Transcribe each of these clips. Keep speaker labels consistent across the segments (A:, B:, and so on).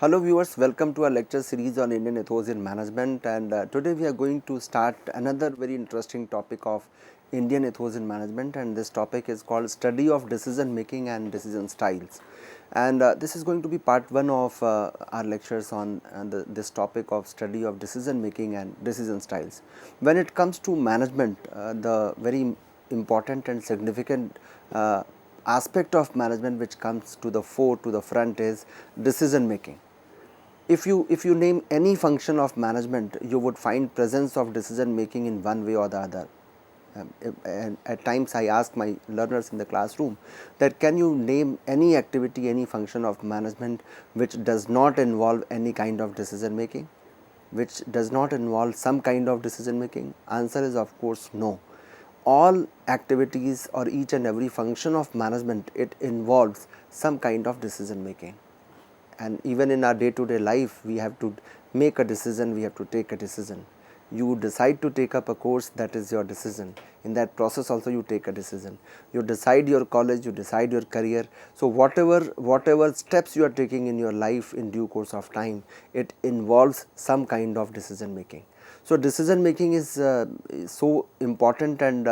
A: Hello viewers, welcome to our lecture series on Indian ethos in management, and today we are going to start another very interesting topic of Indian ethos in management, and this topic is called study of decision making and decision styles. And this is going to be part 1 of our lectures on this topic of study of decision making and decision styles. When it comes to management, the very important and significant aspect of management which comes to the fore, to the front, is decision making. If you name any function of management, you would find presence of decision making in one way or the other. And at times I ask my learners in the classroom that can you name any activity, any function of management which does not involve any kind of decision making, which does not involve some kind of decision making? Answer is of course no. All activities or each and every function of management, it involves some kind of decision making. And even in our day to day life, we have to make a decision, we have to take a decision. You decide to take up a course, that is your decision. In that process also you take a decision. You decide your college, you decide your career. So whatever steps you are taking in your life in due course of time, it involves some kind of decision making. So decision making is so important, and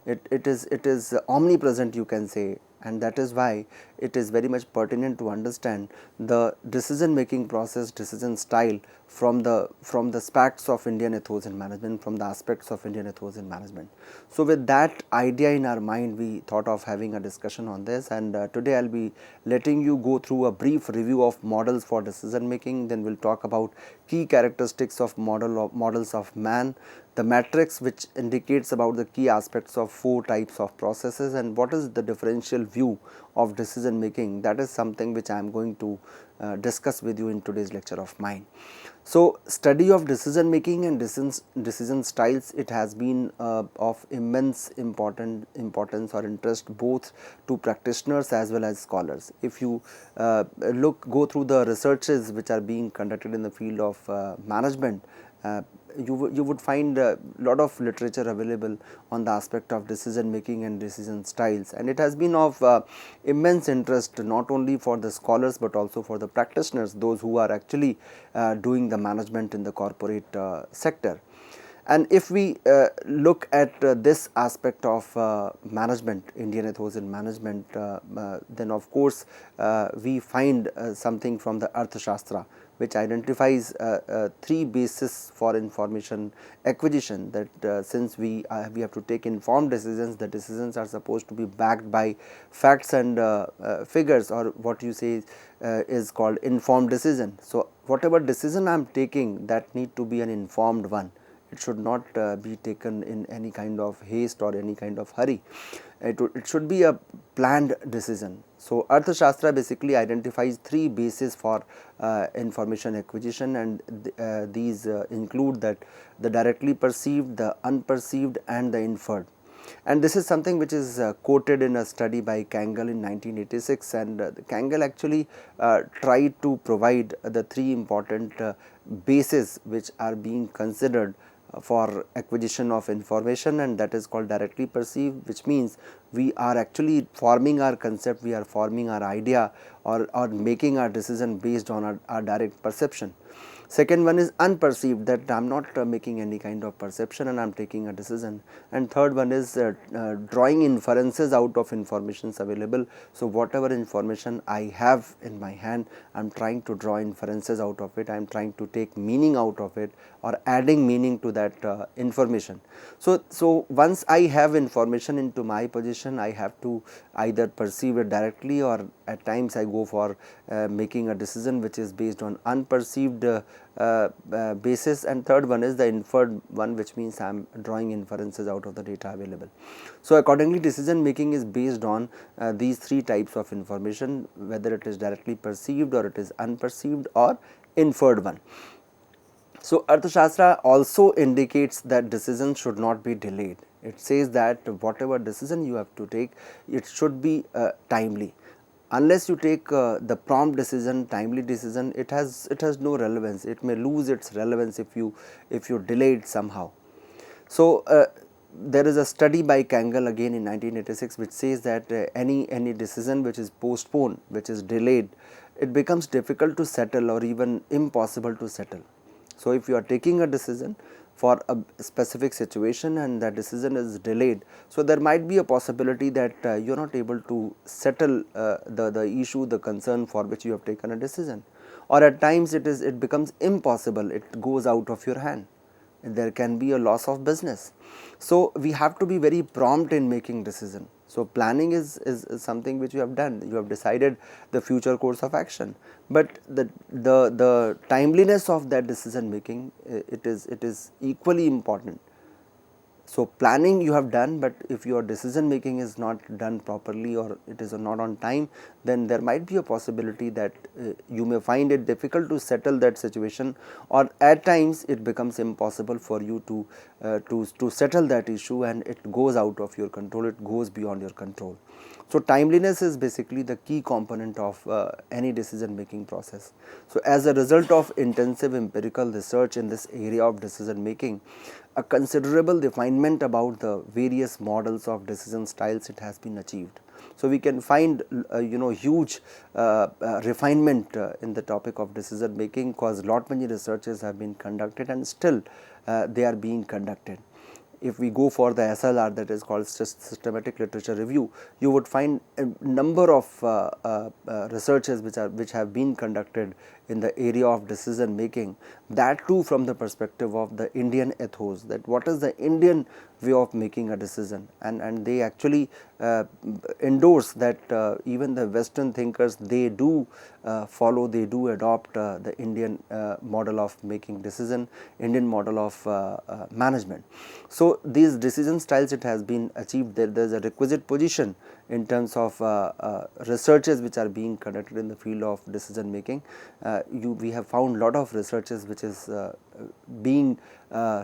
A: it is omnipresent, you can say, and that is why it is very much pertinent to understand the decision making process, decision style from the aspects of Indian ethos in management, from the aspects of Indian ethos in management. So with that idea in our mind, we thought of having a discussion on this, and today I'll be letting you go through a brief review of models for decision making. Then we'll talk about key characteristics of models of man, the matrix which indicates about the key aspects of 4 types of processes, and what is the differential view of decision making. That is something which I am going to discuss with you in today's lecture of mine. So study of decision making and decision styles, it has been of immense importance or interest both to practitioners as well as scholars. If you go through the researches which are being conducted in the field of management, you would find a lot of literature available on the aspect of decision making and decision styles, and it has been of immense interest not only for the scholars but also for the practitioners, those who are actually doing the management in the corporate sector. And if we look at this aspect of management, Indian ethos in management, then of course we find something from the Arthashastra, which identifies 3 bases for information acquisition, that since we have to take informed decisions, the decisions are supposed to be backed by facts and figures, or what you say is called informed decision. So whatever decision I am taking, that need to be an informed one. It should not be taken in any kind of haste or any kind of hurry. It should be a planned decision. So Arthashastra basically identifies 3 bases for information acquisition, and these include that the directly perceived, the unperceived, and the inferred. And this is something which is quoted in a study by Kangal in 1986, and Kangal actually tried to provide the 3 important bases which are being considered for acquisition of information, and that is called directly perceived, which means we are actually forming our concept, we are forming our idea, or making our decision based on our direct perception. Second one is unperceived, that I am not making any kind of perception and I am taking a decision. And third one is drawing inferences out of informations available. So whatever information I have in my hand, I am trying to draw inferences out of it, I am trying to take meaning out of it, or adding meaning to that information. So once I have information into my possession, I have to either perceive it directly, or at times I go for making a decision which is based on unperceived basis. And third one is the inferred one, which means I am drawing inferences out of the data available. So accordingly, decision making is based on these 3 types of information, whether it is directly perceived, or it is unperceived, or inferred one. So Arthashastra also indicates that decisions should not be delayed. It says that whatever decision you have to take, it should be timely. Unless you take the prompt decision, timely decision, it has no relevance. It may lose its relevance if you delay it somehow. So there is a study by Kangal again in 1986 which says that any decision which is postponed, which is delayed, it becomes difficult to settle or even impossible to settle. So, if you are taking a decision for a specific situation and that decision is delayed, so there might be a possibility that you are not able to settle the issue, the concern for which you have taken a decision, or at times it becomes impossible, it goes out of your hand, there can be a loss of business. So, we have to be very prompt in making decision. So, planning is something which you have done, you have decided the future course of action, but the timeliness of that decision making, it is equally important. So, planning you have done, but if your decision making is not done properly or it is not on time, then there might be a possibility that you may find it difficult to settle that situation, or at times it becomes impossible for you to settle that issue, and it goes out of your control, it goes beyond your control. So, timeliness is basically the key component of any decision making process. So, as a result of intensive empirical research in this area of decision making, a considerable refinement about the various models of decision styles it has been achieved. So, we can find huge refinement in the topic of decision making, because lot many researches have been conducted and still they are being conducted. If we go for the SLR, that is called systematic literature review, you would find a number of researches which have been conducted in the area of decision making, that too from the perspective of the Indian ethos, that what is the Indian way of making a decision, and they actually endorse that even the Western thinkers, they do follow, they do adopt the Indian model of making decision, Indian model of management. So, these decision styles, it has been achieved, there is a requisite position in terms of researches which are being conducted in the field of decision making. We have found lot of researches which is being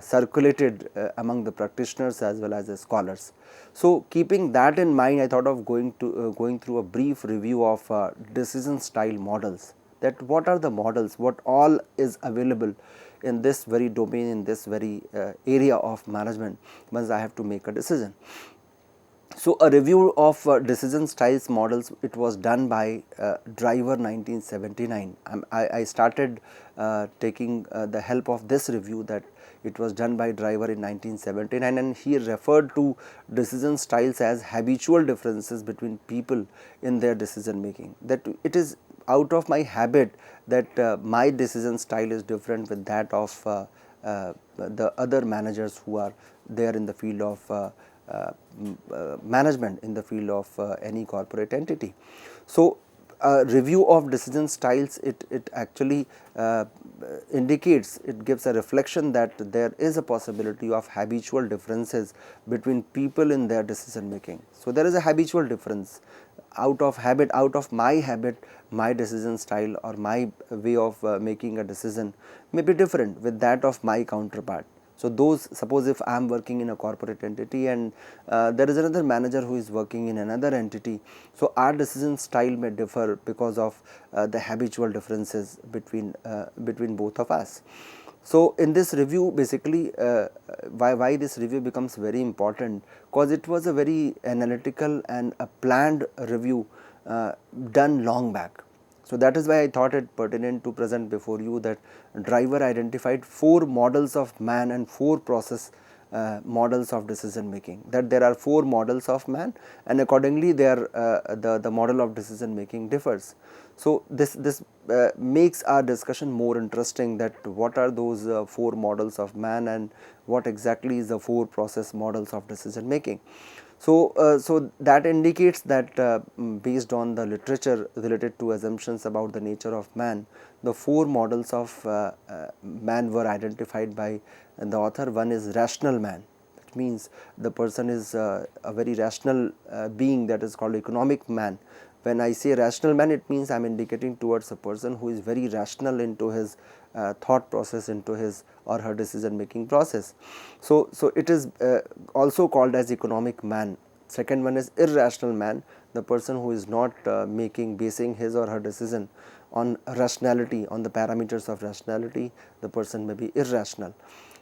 A: circulated among the practitioners as well as the scholars. So, keeping that in mind, I thought of going through a brief review of decision style models, that what are the models, what all is available in this very domain, in this very area of management once I have to make a decision. So, a review of decision styles models, it was done by Driver 1979. I started taking the help of this review, that it was done by Driver in 1979, and he referred to decision styles as habitual differences between people in their decision making, that it is out of my habit that my decision style is different with that of the other managers who are there in the field of management, in the field of any corporate entity. So, a review of decision styles, it actually indicates, it gives a reflection that there is a possibility of habitual differences between people in their decision making. So, there is a habitual difference, out of habit, out of my habit, my decision style or my way of making a decision may be different with that of my counterpart. So, those, suppose if I am working in a corporate entity and there is another manager who is working in another entity. So, our decision style may differ because of the habitual differences between both of us. So, in this review, basically why this review becomes very important, because it was a very analytical and a planned review done long back. So, that is why I thought it pertinent to present before you that Driver identified 4 models of man and 4 process models of decision making, that there are 4 models of man, and accordingly the model of decision making differs. So, this makes our discussion more interesting, that what are those 4 models of man and what exactly is the 4 process models of decision making. So, that indicates that based on the literature related to assumptions about the nature of man, the 4 models of man were identified by the author. One is rational man, that means the person is a very rational being, that is called economic man. When I say rational man, it means I am indicating towards a person who is very rational into his thought process, into his or her decision making process. So, it is also called as economic man. Second one is irrational man, the person who is not basing his or her decision on rationality, on the parameters of rationality, the person may be irrational.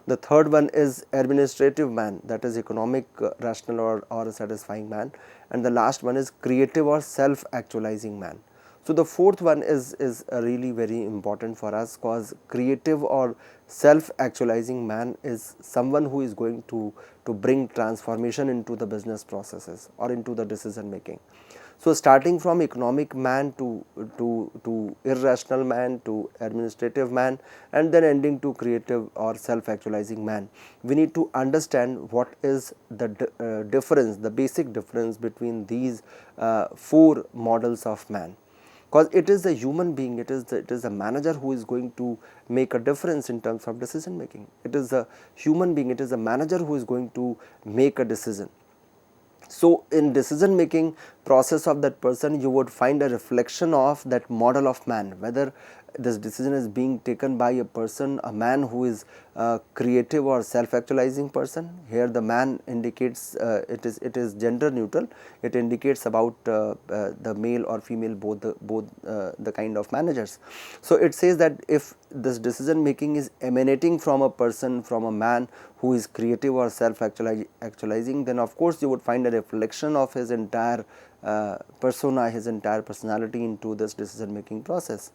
A: The third one is administrative man, that is economic, rational or a satisfying man, and the last one is creative or self actualizing man. So the fourth one is really very important for us, because creative or self actualizing man is someone who is going to bring transformation into the business processes or into the decision making. So starting from economic man to irrational man to administrative man, and then ending to creative or self actualizing man, we need to understand what is the difference, the basic difference between these four models of man. Because it is the human being, it is the manager who is going to make a difference in terms of decision making. It is the human being, it is the manager who is going to make a decision. So in decision making process of that person, you would find a reflection of that model of man, whether this decision is being taken by a person, a man who is a creative or self actualizing person. Here the man indicates it is gender neutral, it indicates about the male or female, both the kind of managers. So it says that if this decision making is emanating from a person, from a man who is creative or self actualizing, then of course you would find a reflection of his entire persona, his entire personality into this decision making process.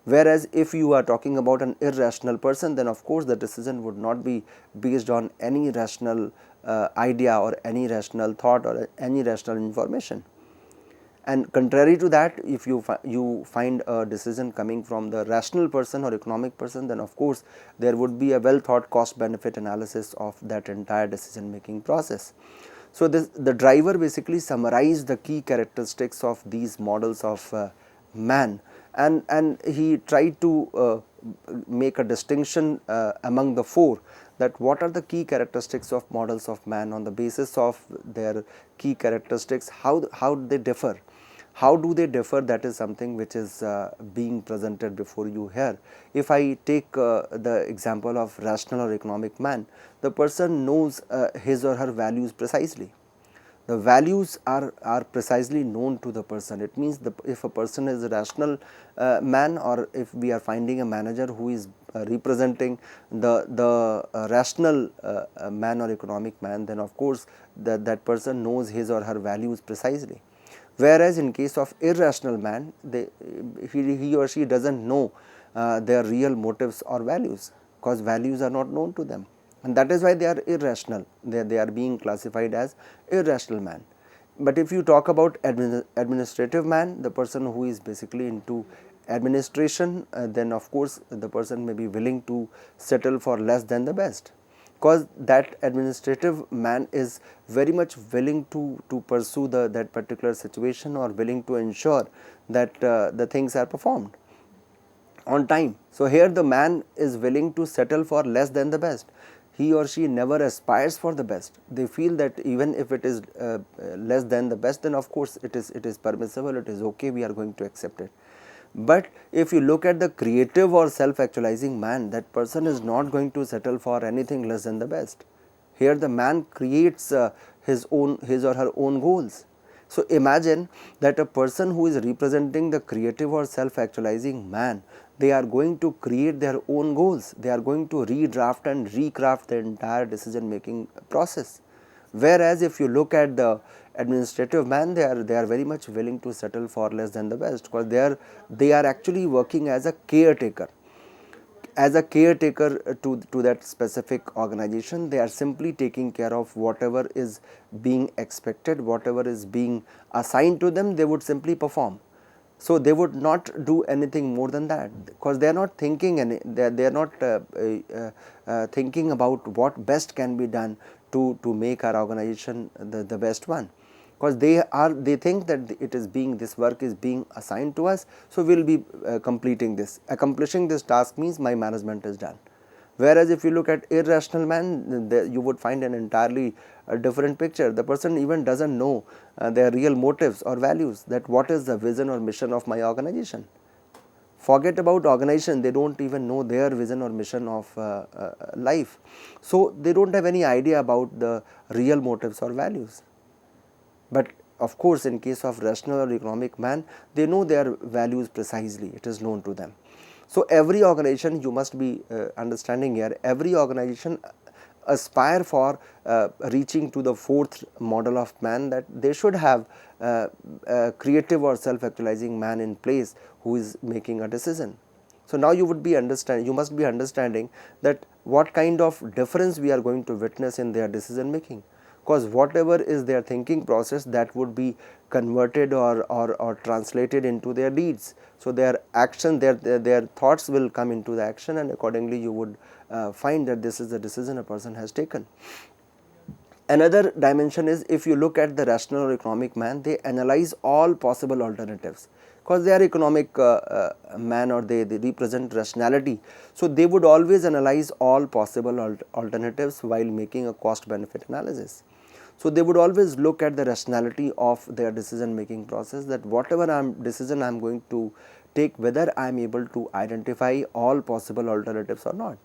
A: Whereas if you are talking about an irrational person, then of course the decision would not be based on any rational idea or any rational thought or any rational information. And contrary to that, if you find a decision coming from the rational person or economic person, then of course there would be a well thought cost benefit analysis of that entire decision making process. So the driver basically summarized the key characteristics of these models of man, and he tried to make a distinction among the four, that what are the key characteristics of models of man. On the basis of their key characteristics, how they differ. How do they differ? That is something which is being presented before you here. If I take the example of rational or economic man, the person knows his or her values precisely. The values are precisely known to the person. It means if a person is a rational man, or if we are finding a manager who is representing the rational man or economic man, then of course that person knows his or her values precisely. Whereas in case of irrational man, he or she does not know their real motives or values, because values are not known to them, and that is why they are irrational. They are being classified as irrational man. But if you talk about administrative man, the person who is basically into administration, then of course the person may be willing to settle for less than the best, because that administrative man is very much willing to pursue that particular situation, or willing to ensure that the things are performed on time. So here the man is willing to settle for less than the best. He or she never aspires for the best. They feel that even if it is less than the best, then of course it is permissible, it is okay, we are going to accept it. But if you look at the creative or self actualizing man, that person is not going to settle for anything less than the best. Here the man creates his or her own goals. So imagine that a person who is representing the creative or self actualizing man, they are going to create their own goals. They are going to redraft and recraft the entire decision making process. Whereas if you look at the administrative man, they are very much willing to settle for less than the best, because they are actually working as a caretaker. As a caretaker to that specific organization, they are simply taking care of whatever is being expected, whatever is being assigned to them, they would simply perform. So they would not do anything more than that, because they are not thinking they are not thinking about what best can be done to make our organization the best one, because they think that this work is being assigned to us, so we will be completing this. Accomplishing this task means my management is done. Whereas if you look at irrational man, you would find an entirely different picture. The person even does not know their real motives or values, that what is the vision or mission of my organization. Forget about organization, they do not even know their vision or mission of life. So they do not have any idea about the real motives or values. But of course in case of rational or economic man, they know their values precisely, it is known to them. So every organization, you must be understanding here, every organization aspire for reaching to the fourth model of man, that they should have a creative or self-actualizing man in place who is making a decision. So now you must be understanding that what kind of difference we are going to witness in their decision making, because whatever is their thinking process, that would be converted or translated into their deeds. So their action, their thoughts will come into the action, and accordingly you would find that this is the decision a person has taken. Another dimension is, if you look at the rational or economic man, they analyze all possible alternatives, because they are economic man, or they represent rationality. So they would always analyze all possible alternatives while making a cost benefit analysis. So they would always look at the rationality of their decision making process, that whatever decision I am going to take, whether I am able to identify all possible alternatives or not.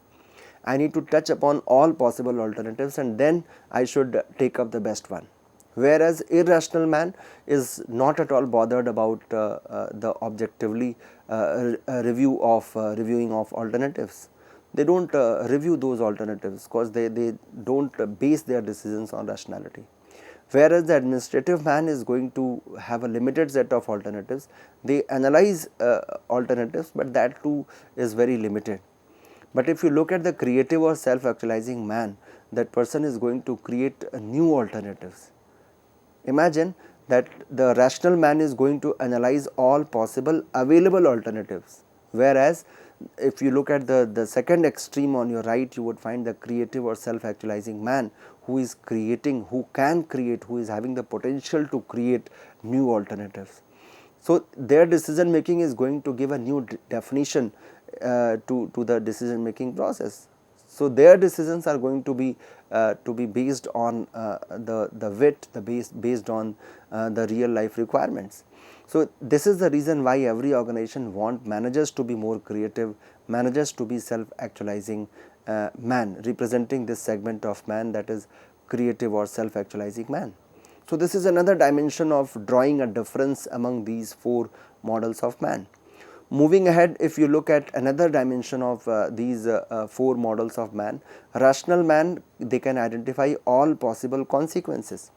A: I need to touch upon all possible alternatives, and then I should take up the best one. Whereas irrational man is not at all bothered about the objectively reviewing of alternatives. They don't review those alternatives, because they don't base their decisions on rationality. Whereas the administrative man is going to have a limited set of alternatives. They analyze alternatives, but that too is very limited. But if you look at the creative or self-actualizing man, that person is going to create new alternatives. Imagine that the rational man is going to analyze all possible available alternatives, whereas if you look at the second extreme on your right, you would find the creative or self-actualizing man, who is creating, who can create, who is having the potential to create new alternatives. So their decision making is going to give a new definition to the decision making process. So their decisions are going to be based on the wit, based on the real life requirements. So this is the reason why every organization want managers to be more creative, managers to be self-actualizing man, representing this segment of man, that is creative or self-actualizing man. So this is another dimension of drawing a difference among these four models of man. Moving ahead, if you look at another dimension of these four models of man, rational man, they can identify all possible consequences.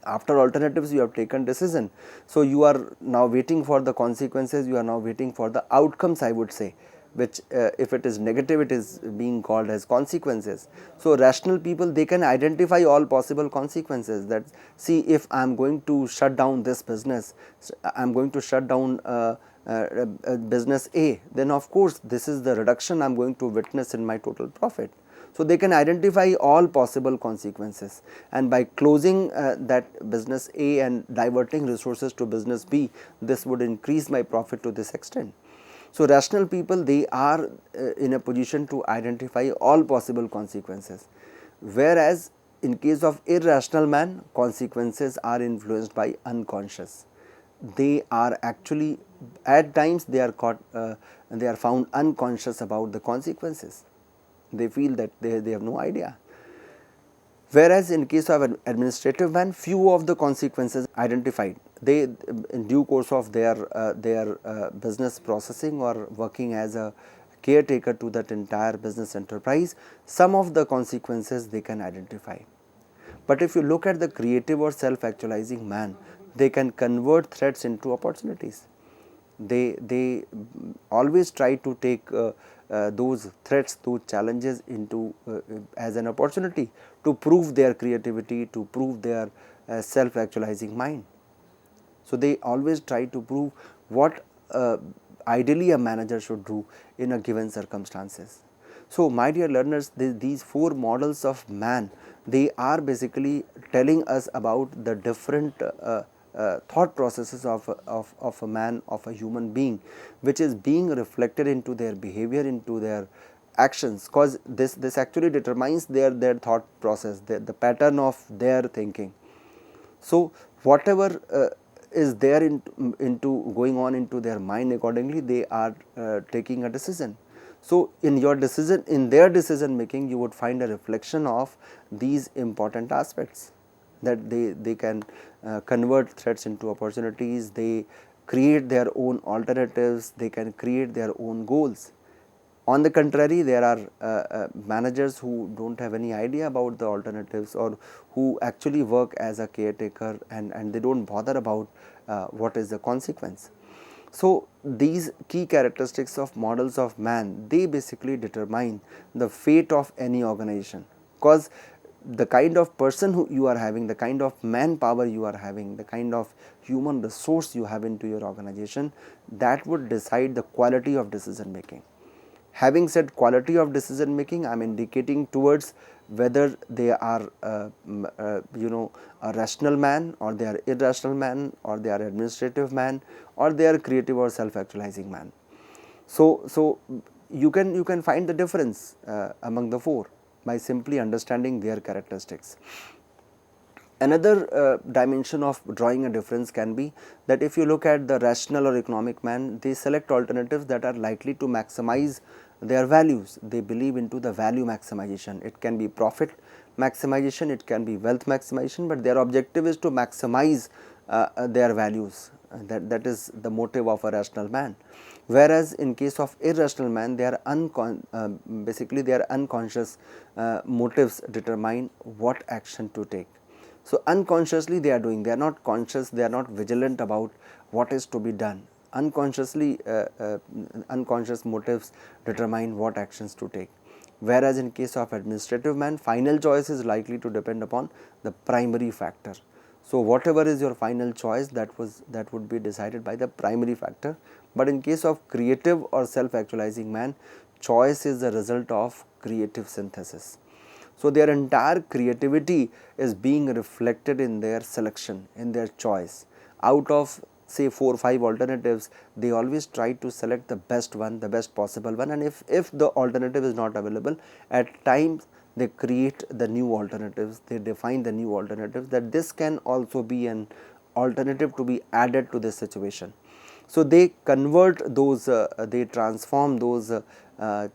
A: After alternatives, you have taken decision. So you are now waiting for the consequences, you are now waiting for the outcomes, I would say, which if it is negative, it is being called as consequences. So rational people, they can identify all possible consequences, that see, if I am going to shut down this business, I am going to shut down business A, then of course this is the reduction I am going to witness in my total profit. So they can identify all possible consequences, and by closing that business A and diverting resources to business B, this would increase my profit to this extent. So rational people, they are in a position to identify all possible consequences, whereas in case of irrational man, consequences are influenced by unconscious. They are actually, at times they are found unconscious about the consequences. They feel that they have no idea. Whereas in case of an administrative man, few of the consequences identified. They, in due course of their business processing or working as a caretaker to that entire business enterprise, some of the consequences they can identify. But if you look at the creative or self-actualizing man, they can convert threats into opportunities. They always try to take those threats, those challenges into as an opportunity to prove their creativity, to prove their self-actualizing mind. So they always try to prove what ideally a manager should do in a given circumstances. So my dear learners, these four models of man, they are basically telling us about the different thought processes of a man, of a human being, which is being reflected into their behavior, into their actions, because this actually determines their thought process, the pattern of their thinking. So whatever is there into going on into their mind, accordingly they are taking a decision. So in their decision making, you would find a reflection of these important aspects, that they can convert threats into opportunities, they create their own alternatives, they can create their own goals. On the contrary, there are managers who don't have any idea about the alternatives, or who actually work as a caretaker, and they don't bother about what is the consequence. So, these key characteristics of models of man, they basically determine the fate of any organization, because the kind of person who you are having, the kind of manpower you are having, the kind of human resource you have into your organization, that would decide the quality of decision making. Having said quality of decision making, I am indicating towards whether they are a rational man, or they are irrational man, or they are administrative man, or they are creative or self actualizing man. So you can find the difference among the four by simply understanding their characteristics. Another dimension of drawing a difference can be that if you look at the rational or economic man, they select alternatives that are likely to maximize their values. They believe into the value maximization. It can be profit maximization, it can be wealth maximization, but their objective is to maximize their values. That is the motive of a rational man. Whereas in case of irrational man, they are basically their unconscious motives determine what action to take. So, unconsciously they are doing, they are not conscious, they are not vigilant about what is to be done. Unconsciously, unconscious motives determine what actions to take. Whereas in case of administrative man, final choice is likely to depend upon the primary factor. So, whatever is your final choice, that would be decided by the primary factor. But in case of creative or self actualizing man, choice is the result of creative synthesis. So, their entire creativity is being reflected in their selection, in their choice. Out of say 4 or 5 alternatives, they always try to select the best one, the best possible one, and if the alternative is not available, at times they create the new alternatives, they define the new alternatives, that this can also be an alternative to be added to this situation. So, they convert those, they transform those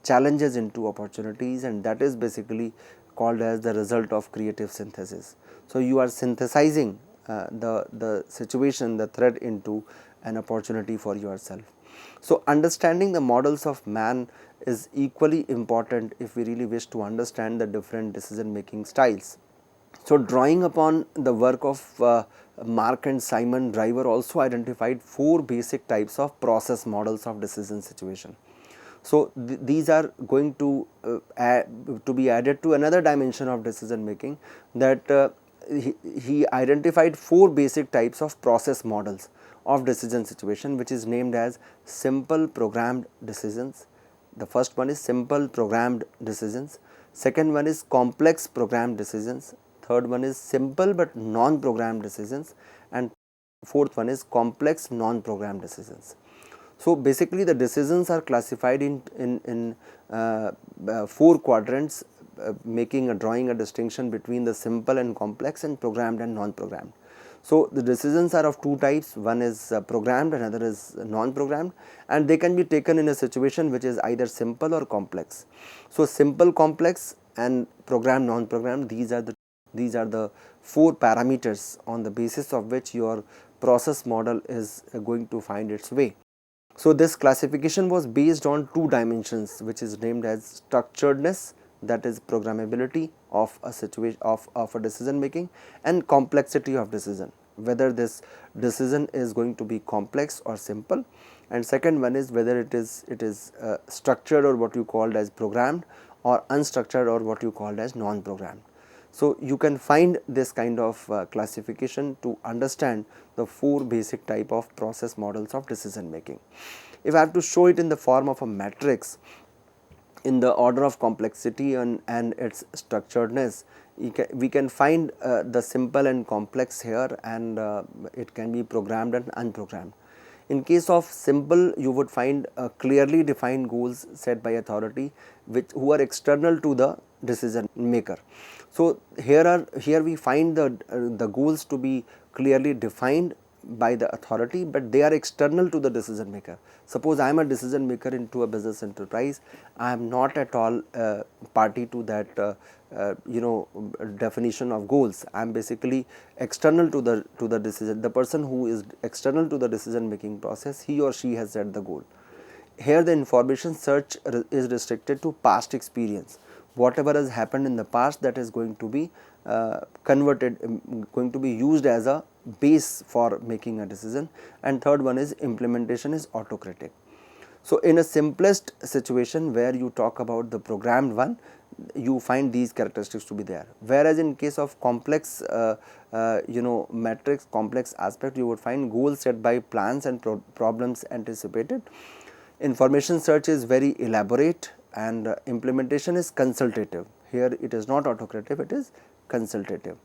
A: challenges into opportunities, and that is basically called as the result of creative synthesis. So, you are synthesizing the situation, the threat into an opportunity for yourself. So, understanding the models of man is equally important if we really wish to understand the different decision making styles. So, drawing upon the work of Mark and Simon, Driver also identified 4 basic types of process models of decision situation. So, these are going to be added to another dimension of decision making, that he identified 4 basic types of process models of decision situation, which is named as simple programmed decisions. The first one is simple programmed decisions, second one is complex programmed decisions, third one is simple but non-programmed decisions, and fourth one is complex non-programmed decisions. So, basically the decisions are classified in 4 quadrants, drawing a distinction between the simple and complex, and programmed and non-programmed. So, the decisions are of 2 types, one is programmed, another is non-programmed, and they can be taken in a situation which is either simple or complex. So, simple, complex and programmed, non-programmed, these are the 4 parameters on the basis of which your process model is going to find its way. So, this classification was based on 2 dimensions, which is named as structuredness, that is programmability of a situation of a decision making, and complexity of decision, whether this decision is going to be complex or simple, and second one is whether it is structured, or what you called as programmed, or unstructured, or what you called as non-programmed. So, you can find this kind of classification to understand the 4 basic type of process models of decision making. If I have to show it in the form of a matrix in the order of complexity and its structuredness, we can find the simple and complex here, and it can be programmed and unprogrammed. In case of simple, you would find clearly defined goals set by authority who are external to the decision maker. So, here we find the goals to be clearly defined by the authority, but they are external to the decision maker. Suppose I am a decision maker into a business enterprise, I am not at all party to that definition of goals. I am basically external to the decision. The person who is external to the decision making process, he or she has set the goal. here the information search is restricted to past experience. Whatever has happened in the past, that is going to be converted, going to be used as a base for making a decision. And third one is implementation is autocratic. So in a simplest situation where you talk about the programmed one, you find these characteristics to be there, whereas in case of complex matrix, complex aspect, you would find goals set by plans and problems anticipated. Information search is very elaborate, and implementation is consultative. Here it is not autocratic, it is consultative.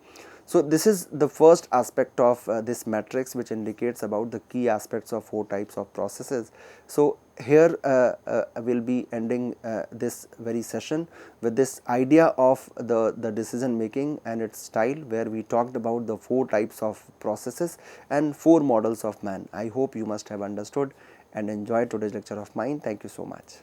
A: So this is the first aspect of this matrix, which indicates about the key aspects of 4 types of processes. So here I will be ending this very session with this idea of the decision making and its style, where we talked about the 4 types of processes and 4 models of man. I hope you must have understood and enjoyed today's lecture of mine. Thank you so much.